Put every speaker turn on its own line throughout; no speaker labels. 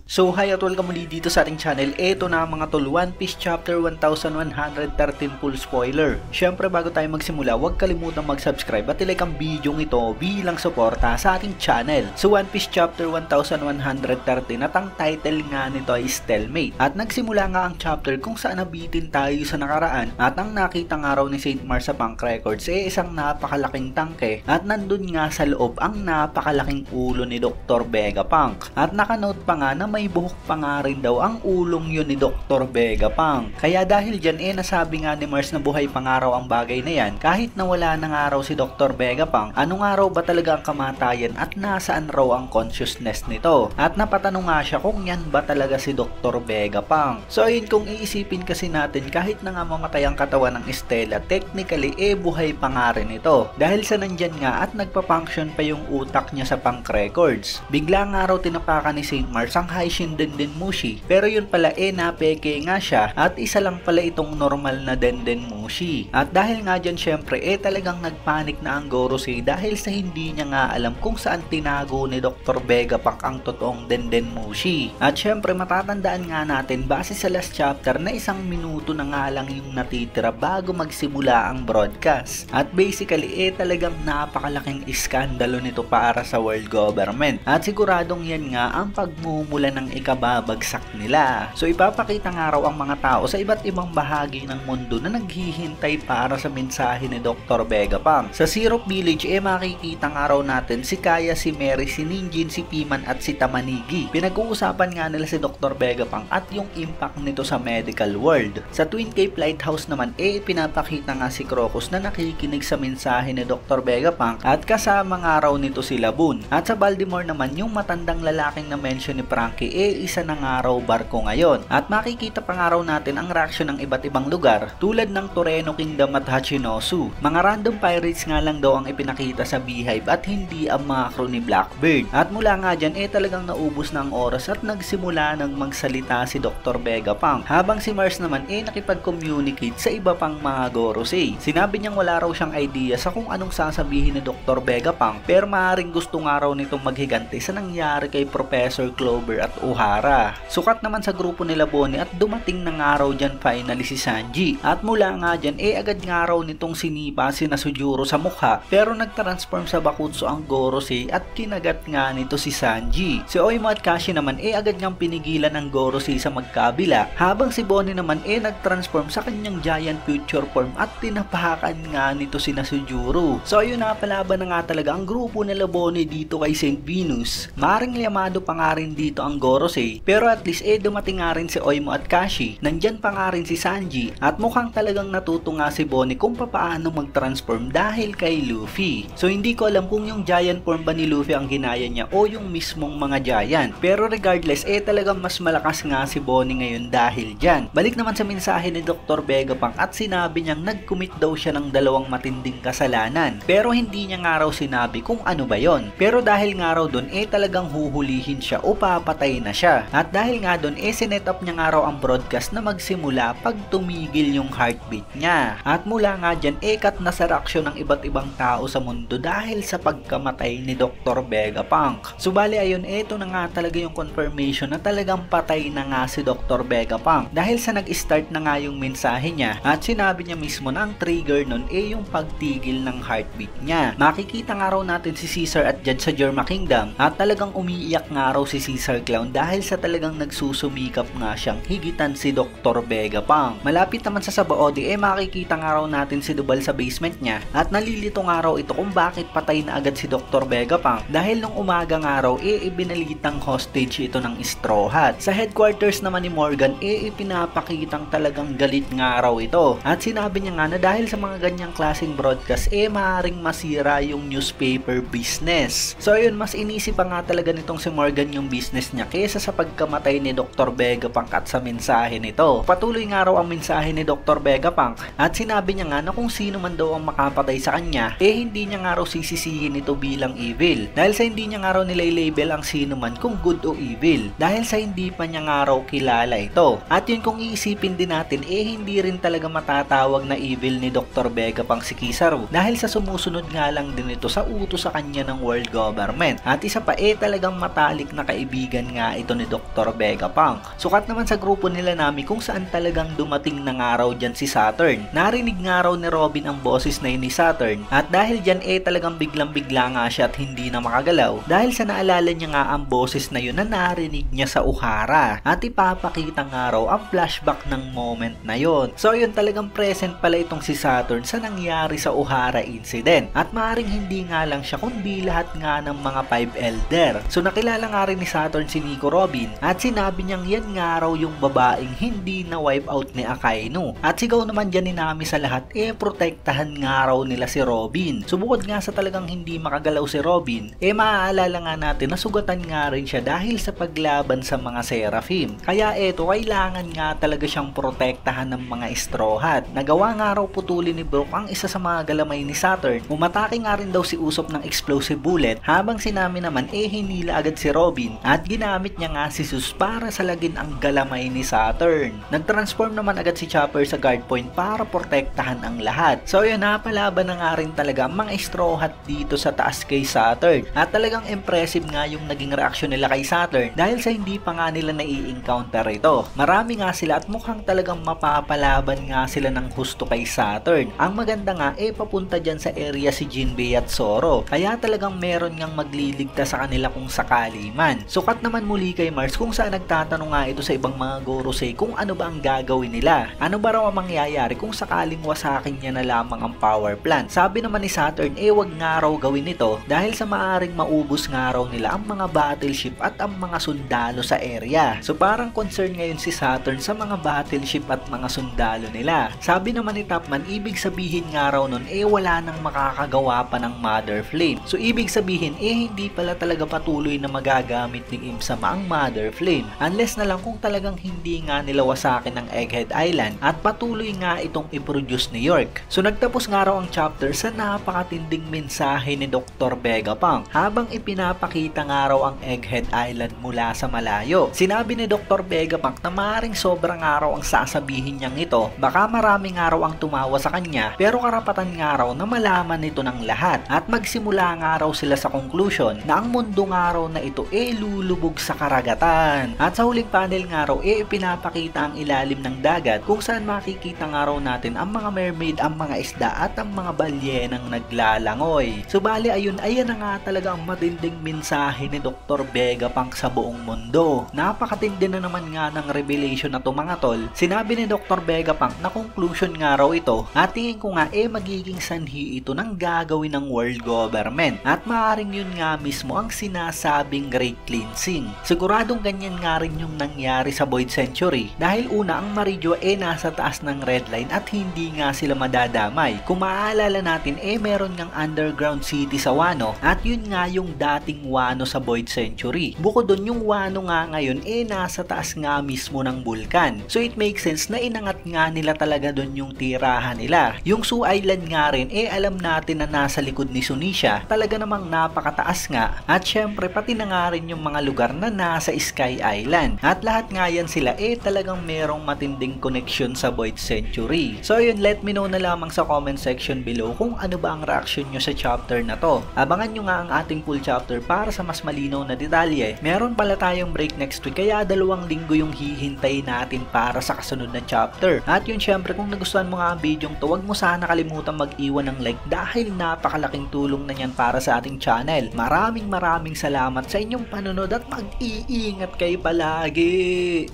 So hi at welcome muli dito sa ating channel. Ito na mga tol, One Piece Chapter 1113 full spoiler. Syempre bago tayo magsimula, huwag kalimutang mag-subscribe at ilike ang video ito bilang suporta sa ating channel. So One Piece Chapter 1113 at ang title nga nito ay Stalemate. At nagsimula nga ang chapter kung saan nabitin tayo sa nakaraan at ang nakitang araw ni Saint Mars sa Punk Records ay isang napakalaking tangke at nandun nga sa loob ang napakalaking ulo ni Dr. Vegapunk. At nakanote pa nga na may buhok pa nga rin daw ang ulong yun ni Dr. Vegapunk. Kaya dahil dyan nasabi nga ni Mars na buhay pa nga raw ang bagay na yan kahit na wala na nga raw si Dr. Vegapunk. Ano nga raw ba talaga ang kamatayan at nasaan raw ang consciousness nito? At napatanong nga siya kung yan ba talaga si Dr. Vegapunk. So ayun, kung iisipin kasi natin, kahit na nga mamatay ang katawan ng Stella, technically buhay pa nga rin ito. Dahil sa nandyan nga at nagpa-function pa yung utak niya sa Punk Records. Bigla nga raw tinapakan ni Saint Mars ang Haishin Denden Mushi. Pero yun pala napeke nga siya at isa lang pala itong normal na Denden Mushi. At dahil nga dyan syempre talagang nagpanik na ang Gorosei dahil sa hindi niya nga alam kung saan tinago ni Dr. Vegapunk ang totoong Denden Mushi. At syempre matatandaan nga natin base sa last chapter na 1 minuto na nga lang yung natitira bago magsimula ang broadcast. At basically talagang napakalaking iskandalo nito para sa world government. At siguradong yan nga ang pagmumula ng ikababagsak nila. So ipapakita nga raw ang mga tao sa iba't ibang bahagi ng mundo na naghihintay para sa mensahe ni Dr. Vegapunk. Sa Syrup Village makikita nga raw natin si Kaya, si Mary, si Ninjin, si Piman at si Tamanigi. Pinag-uusapan nga nila si Dr. Vegapunk at yung impact nito sa medical world. Sa Twin Cape Lighthouse naman pinapakita nga si Crocus na nakikinig sa mensahe ni Dr. Vegapunk at kasama nga raw nito si Labun. At sa Baltimore naman yung matandang lalaking na mention ni Frankie isa na nga raw barko ngayon. At makikita pa nga raw natin ang reaksyon ng iba't ibang lugar tulad ng Toreno Kingdom at Hachinosu. Mga random pirates nga lang daw ang ipinakita sa Beehive at hindi ang mga crew ni Blackbird. At mula nga dyan talagang naubos na ang oras at nagsimula ng magsalita si Dr. Vegapunk. Habang si Mars naman nakipag-communicate sa iba pang mga Gorosei. Sinabi niyang wala raw siyang idea sa kung anong sasabihin ni Dr. Vegapunk pero maaaring gusto nga raw nitong maghigante sa nangyari kay Professor Clover at O'Hara. Sukat naman sa grupo nila Bonnie at dumating na nga raw dyan finally si Sanji. At mula nga dyan agad nga raw nitong sinipa si Sujuro sa mukha pero nagtransform sa Bakutsu ang Gorosei at kinagat nga nito si Sanji. Si Oimo at Kashi naman agad niyang pinigilan ng Gorosei sa magkabila habang si Bonnie naman nagtransform sa kanyang giant future form at tinapakan nga nito si Sujuro. So ayun, napalaban na nga talaga ang grupo nila Bonnie dito kay Saint Venus. Maring liyamado pa nga rin dito ang Gorosei pero at least dumating nga rin si Oimo at Kashi. Nandyan pa nga rin si Sanji at mukhang talagang natuto nga si Bonnie kung paano mag-transform dahil kay Luffy. So hindi ko alam kung yung giant form ba ni Luffy ang ginaya niya o yung mismong mga giant. Pero regardless talagang mas malakas nga si Bonnie ngayon dahil dyan. Balik naman sa mensahe ni Dr. Vegapunk at sinabi niyang nag-commit daw siya ng 2 matinding kasalanan. Pero hindi niya nga raw sinabi kung ano ba yon. Pero dahil nga raw dun talagang huhulihin siya o papatay na siya. At dahil nga dun sinet up niya nga raw ang broadcast na magsimula pag tumigil yung heartbeat niya. At mula nga dyan kat na sa reaksyon ng iba't ibang tao sa mundo dahil sa pagkamatay ni Dr. Vegapunk. So bali ayun, ito na nga talaga yung confirmation na talagang patay na nga si Dr. Vegapunk. Dahil sa nag-start na nga yung mensahe niya at sinabi niya mismo na ang trigger nun yung pagtigil ng heartbeat niya. Makikita nga raw natin si Caesar at Judge sa Germa Kingdom at talagang umiiyak nga raw si Caesar Clown dahil sa talagang nagsusumikap nga siyang higitan si Dr. Vegapunk. Malapit naman sa Sabaody makikita nga raw natin si Dubal sa basement niya at nalilito nga raw ito kung bakit patay na agad si Dr. Vegapunk dahil nung umaga nga raw ibinalitang hostage ito ng Straw Hat. Sa headquarters naman ni Morgan ipinapakitang talagang galit nga raw ito at sinabi niya nga na dahil sa mga ganyang klaseng broadcast maaaring masira yung newspaper business. So ayun, mas inisip pa nga talaga nitong si Morgan yung business niya kaysa sa pagkamatay ni Dr. Vegapunk at sa mensahe nito. Patuloy nga raw ang mensahe ni Dr. Vegapunk at sinabi niya nga na kung sino man daw ang makapatay sa kanya hindi niya nga raw sisisihin ito bilang evil dahil sa hindi niya nga raw nilay-label ang sino man kung good o evil dahil sa hindi pa niya nga raw kilala ito. At yun, kung iisipin din natin hindi rin talaga matatawag na evil ni Dr. Vegapunk si Kizaru dahil sa sumusunod nga lang din ito sa utos sa kanya ng world government. At isa pa talagang matalik na kaibigan nga ito ni Dr. Vegapunk. Sukat naman sa grupo nila Nami kung saan talagang dumating na nga raw dyan si Saturn. Narinig nga raw ni Robin ang boses na yun ni Saturn at dahil dyan talagang biglang-bigla nga siya at hindi na makagalaw dahil sa naalala niya nga ang boses na yun na narinig niya sa Uhara at ipapakita nga raw ang flashback ng moment na yun. So yun, talagang present pala itong si Saturn sa nangyari sa Uhara incident at maaaring hindi nga lang siya kundi lahat nga ng mga 5 Elder. So nakilala nga rin ni Saturn si Nico Robin at sinabi niyang yan nga raw yung babaeng hindi na wipe out ni Akainu. At sigaw naman dyan ni Nami sa lahat protektahan nga raw nila si Robin. So bukod nga sa talagang hindi makagalaw si Robin, maaalala nga natin na sugatan nga rin siya dahil sa paglaban sa mga Seraphim. Kaya kailangan nga talaga siyang protektahan ng mga Straw Hat. Nagawa nga raw putulin ni Brook ang isa sa mga galamay ni Saturn. Umatake nga rin daw si Usopp ng explosive bullet habang si Nami naman hinila agad si Robin at ginamit niya nga si Zeus para salagin ang galamay ni Saturn. Nagtransform naman agad si Chopper sa guard point para protektahan ang lahat. So yun, napalaban na nga rin talaga ang mga Straw Hat dito sa taas kay Saturn at talagang impressive nga yung naging reaksyon nila kay Saturn dahil sa hindi pa nga nila nai-encounter ito. Marami nga sila at mukhang talagang mapapalaban nga sila ng husto kay Saturn. Ang maganda nga papunta dyan sa area si Jinbei at Zoro kaya talagang meron ngang magliligtas sa kanila kung sakali man. Sukat naman muli kay Mars kung saan nagtatanong nga ito sa ibang mga Gorosei kung ano ba ang gagawin nila. Ano ba raw ang mangyayari kung sakaling wasakin niya na lamang ang power plant. Sabi naman ni Saturn wag nga raw gawin ito dahil sa maaring maubos nga raw nila ang mga battleship at ang mga sundalo sa area. So parang concern ngayon si Saturn sa mga battleship at mga sundalo nila. Sabi naman ni Topman ibig sabihin nga raw nun wala nang makakagawa pa ng Mother Flame. So ibig sabihin hindi pala talaga patuloy na magagamit ni Im-sama ang Mother Flame unless na lang kung talagang hindi nga nila wasakin ng Egghead Island at patuloy nga itong i-produce ni York. So nagtapos nga raw ang chapter sa napakatinding mensahe ni Dr. Vegapunk habang ipinapakita nga raw ang Egghead Island mula sa malayo. Sinabi ni Dr. Vegapunk na maaaring sobrang araw ang sasabihin niyang ito, baka maraming araw ang tumawa sa kanya pero karapatan nga raw na malaman nito ng lahat at magsimula nga raw sila sa conclusion na ang mundo nga raw na ito lulubog sa karagatan. At sa huling panel nga raw ipinapakita ang ilalim ng dagat kung saan makikita nga raw natin ang mga mermaid, ang mga isda at ang mga balyenang naglalangoy. Subali ayan na nga talaga ang matinding mensahe ni Dr. Vegapunk sa buong mundo. Napakatindi na naman nga ng revelation na to mga tol. Sinabi ni Dr. Vegapunk na conclusion nga raw ito at tingin ko nga magiging sanhi ito ng gagawin ng world government at maaaring yun nga mismo ang sinasabing Great Cleansing. Siguradong ganyan nga rin yung nangyari sa Void Century dahil una ang Marijo nasa taas ng red line at hindi nga sila madadamay. Kung maaalala natin meron ngang underground city sa Wano at yun nga yung dating Wano sa Void Century. Bukod dun yung Wano nga ngayon nasa taas nga mismo ng bulkan. So it makes sense na inangat nga nila talaga dun yung tirahan nila. Yung Su Island nga rin alam natin na nasa likod ni Sunisha. Talaga namang napakataas nga at syempre pati na nga rin yung mga lugar na nasa Sky Island. At lahat nga yan sila talagang merong matinding connection sa Void Century. So yun, let me know na lamang sa comment section below kung ano ba ang reaction nyo sa chapter na to. Abangan nyo nga ang ating full chapter para sa mas malinaw na detalye. Meron pala tayong break next week kaya 2 linggo yung hihintay natin para sa kasunod na chapter. At yun, syempre kung nagustuhan mo nga ang video to, wag mo sana kalimutan mag-iwan ng like dahil napakalaking tulong na yan para sa ating channel. Maraming salamat sa inyong panonood at mag-iingat kayo palagi.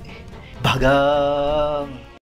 Bagang!